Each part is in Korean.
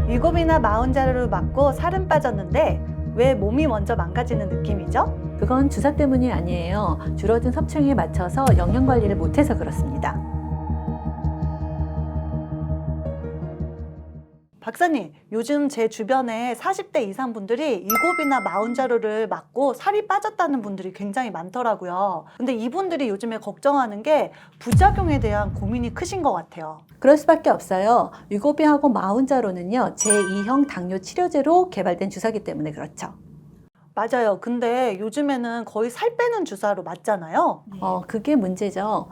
위고비나 마운자로를 맞고 살은 빠졌는데 왜 몸이 먼저 망가지는 느낌이죠? 그건 주사 때문이 아니에요. 줄어든 섭취량에 맞춰서 영양 관리를 못해서 그렇습니다. 박사님, 요즘 제 주변에 40대 이상 분들이 위고비나 마운자로를 맞고 살이 빠졌다는 분들이 굉장히 많더라고요. 근데 이분들이 요즘에 걱정하는 게 부작용에 대한 고민이 크신 것 같아요. 그럴 수밖에 없어요. 위고비하고 마운자로는요, 제2형 당뇨 치료제로 개발된 주사기 때문에 그렇죠. 맞아요. 근데 요즘에는 거의 살 빼는 주사로 맞잖아요. 그게 문제죠.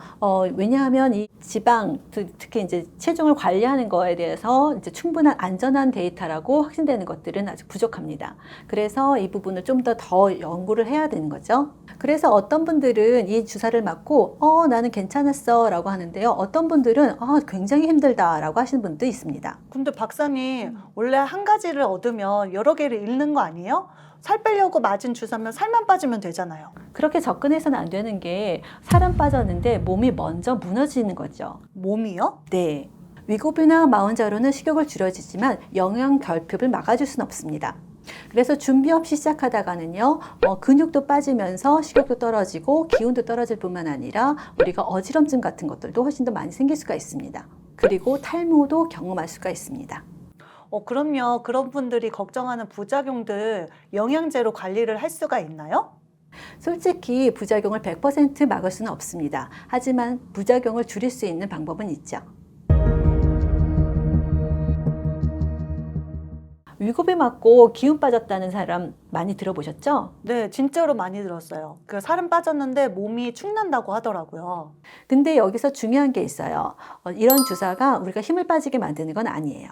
왜냐하면 이 지방, 특히 이제 체중을 관리하는 거에 대해서 이제 충분한 안전한 데이터라고 확신되는 것들은 아직 부족합니다. 그래서 이 부분을 좀 더 연구를 해야 되는 거죠. 그래서 어떤 분들은 이 주사를 맞고, 나는 괜찮았어 라고 하는데요. 어떤 분들은, 굉장히 힘들다 라고 하시는 분도 있습니다. 근데 박사님, 원래 한 가지를 얻으면 여러 개를 잃는 거 아니에요? 살 빼려고 맞은 주사면 살만 빠지면 되잖아요. 그렇게 접근해서는 안 되는 게 살은 빠졌는데 몸이 먼저 무너지는 거죠. 몸이요? 네. 위고비나 마운자로는 식욕을 줄여주지만 영양 결핍을 막아줄 수는 없습니다. 그래서 준비 없이 시작하다가는요, 근육도 빠지면서 식욕도 떨어지고 기운도 떨어질 뿐만 아니라 우리가 어지럼증 같은 것들도 훨씬 더 많이 생길 수가 있습니다. 그리고 탈모도 경험할 수가 있습니다. 그럼요. 그런 분들이 걱정하는 부작용들 영양제로 관리를 할 수가 있나요? 솔직히 부작용을 100% 막을 수는 없습니다. 하지만 부작용을 줄일 수 있는 방법은 있죠. 위고비 맞고 기운 빠졌다는 사람 많이 들어보셨죠? 네, 진짜로 많이 들었어요. 그 살은 빠졌는데 몸이 축난다고 하더라고요. 근데 여기서 중요한 게 있어요. 이런 주사가 우리가 힘을 빠지게 만드는 건 아니에요.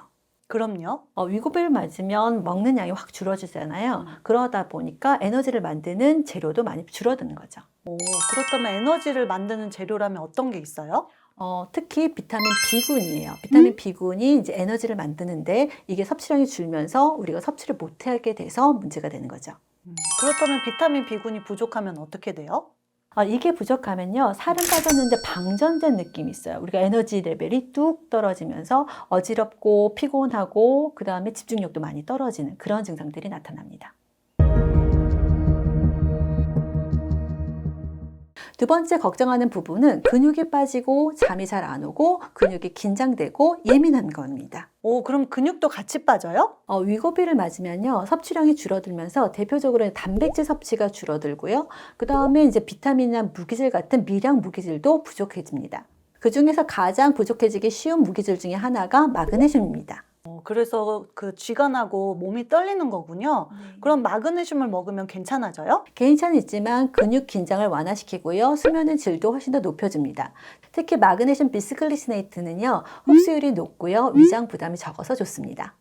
그럼요. 위고비를 맞으면 먹는 양이 확 줄어지잖아요. 그러다 보니까 에너지를 만드는 재료도 많이 줄어드는 거죠. 그렇다면 에너지를 만드는 재료라면 어떤 게 있어요? 특히 비타민 B군이에요. 비타민 B군이 이제 에너지를 만드는데 이게 섭취량이 줄면서 우리가 섭취를 못하게 돼서 문제가 되는 거죠. 그렇다면 비타민 B군이 부족하면 어떻게 돼요? 이게 부족하면요, 살은 빠졌는데 방전된 느낌이 있어요. 우리가 에너지 레벨이 뚝 떨어지면서 어지럽고 피곤하고 그 다음에 집중력도 많이 떨어지는 그런 증상들이 나타납니다. 두 번째 걱정하는 부분은 근육이 빠지고 잠이 잘 안 오고 근육이 긴장되고 예민한 겁니다. 그럼 근육도 같이 빠져요? 위고비를 맞으면요, 섭취량이 줄어들면서 대표적으로 단백질 섭취가 줄어들고요. 그 다음에 이제 비타민이나 무기질 같은 미량 무기질도 부족해집니다. 그 중에서 가장 부족해지기 쉬운 무기질 중에 하나가 마그네슘입니다. 그래서 그 쥐가 나고 몸이 떨리는 거군요. 그럼 마그네슘을 먹으면 괜찮아져요? 개인차는 있지만 근육 긴장을 완화시키고요. 수면의 질도 훨씬 더 높여줍니다. 특히 마그네슘 비스클리시네이트는요, 흡수율이 높고요. 위장 부담이 적어서 좋습니다.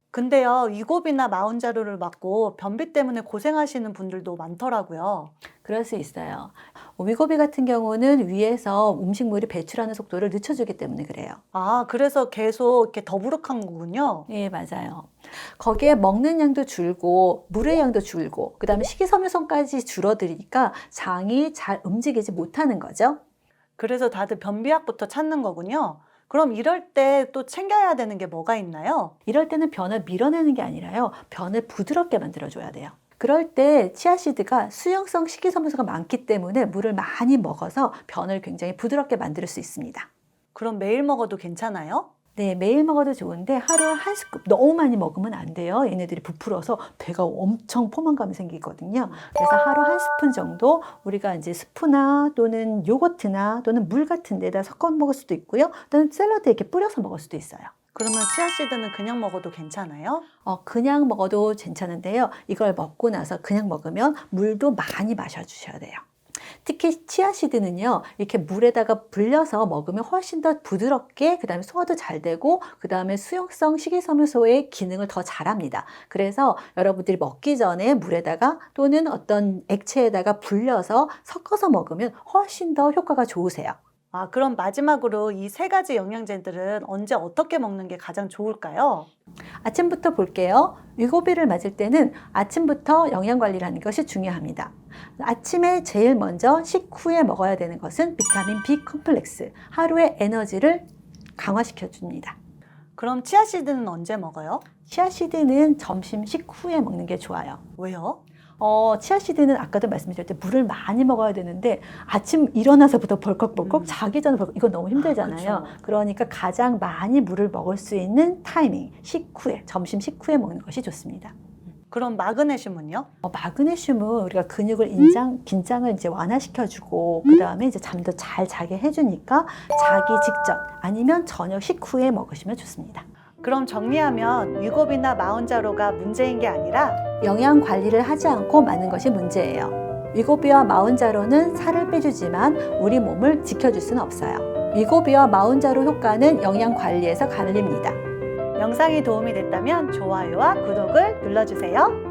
근데요, 위고비나 마운자로를 맞고 변비 때문에 고생하시는 분들도 많더라고요. 그럴 수 있어요. 위고비 같은 경우는 위에서 음식물이 배출하는 속도를 늦춰주기 때문에 그래요. 그래서 계속 이렇게 더부룩한 거군요. 예, 맞아요. 거기에 먹는 양도 줄고 물의 양도 줄고 그 다음에 식이섬유성까지 줄어들으니까 장이 잘 움직이지 못하는 거죠. 그래서 다들 변비약부터 찾는 거군요. 그럼 이럴 때 또 챙겨야 되는 게 뭐가 있나요? 이럴 때는 변을 밀어내는 게 아니라요, 변을 부드럽게 만들어줘야 돼요. 그럴 때 치아씨드가 수용성 식이섬유소가 많기 때문에 물을 많이 먹어서 변을 굉장히 부드럽게 만들 수 있습니다. 그럼 매일 먹어도 괜찮아요? 네, 매일 먹어도 좋은데 하루에 한 스쿱, 너무 많이 먹으면 안 돼요. 얘네들이 부풀어서 배가 엄청 포만감이 생기거든요. 그래서 하루 한 스푼 정도 우리가 이제 스프나 또는 요거트나 또는 물 같은 데다 섞어 먹을 수도 있고요. 또는 샐러드에 이렇게 뿌려서 먹을 수도 있어요. 그러면 치아씨드는 그냥 먹어도 괜찮아요? 그냥 먹어도 괜찮은데요. 이걸 먹고 나서 그냥 먹으면 물도 많이 마셔주셔야 돼요. 특히 치아씨드는요, 이렇게 물에다가 불려서 먹으면 훨씬 더 부드럽게, 그 다음에 소화도 잘 되고, 그 다음에 수용성 식이섬유소의 기능을 더 잘합니다. 그래서 여러분들이 먹기 전에 물에다가 또는 어떤 액체에다가 불려서 섞어서 먹으면 훨씬 더 효과가 좋으세요. 그럼 마지막으로 이 세 가지 영양제들은 언제 어떻게 먹는 게 가장 좋을까요? 아침부터 볼게요. 위고비를 맞을 때는 아침부터 영양 관리를 하는 것이 중요합니다. 아침에 제일 먼저 식후에 먹어야 되는 것은 비타민 B 컴플렉스, 하루의 에너지를 강화시켜 줍니다. 그럼 치아씨드는 언제 먹어요? 치아시드는 점심 식후에 먹는 게 좋아요. 왜요? 치아시드는 아까도 말씀드렸듯이 물을 많이 먹어야 되는데 아침 일어나서부터 벌컥벌컥 자기 전에 벌컥 이건 너무 힘들잖아요. 그렇죠. 그러니까 가장 많이 물을 먹을 수 있는 타이밍 식후에 점심 식후에 먹는 것이 좋습니다. 그럼 마그네슘은요? 마그네슘은 우리가 근육을 긴장을 이제 완화시켜주고 그 다음에 이제 잠도 잘 자게 해주니까 자기 직전 아니면 저녁 식후에 먹으시면 좋습니다. 그럼 정리하면 위고비나 마운자로가 문제인 게 아니라 영양 관리를 하지 않고 마는 것이 문제예요. 위고비와 마운자로는 살을 빼주지만 우리 몸을 지켜줄 수는 없어요. 위고비와 마운자로 효과는 영양 관리에서 갈립니다. 영상이 도움이 됐다면 좋아요와 구독을 눌러주세요.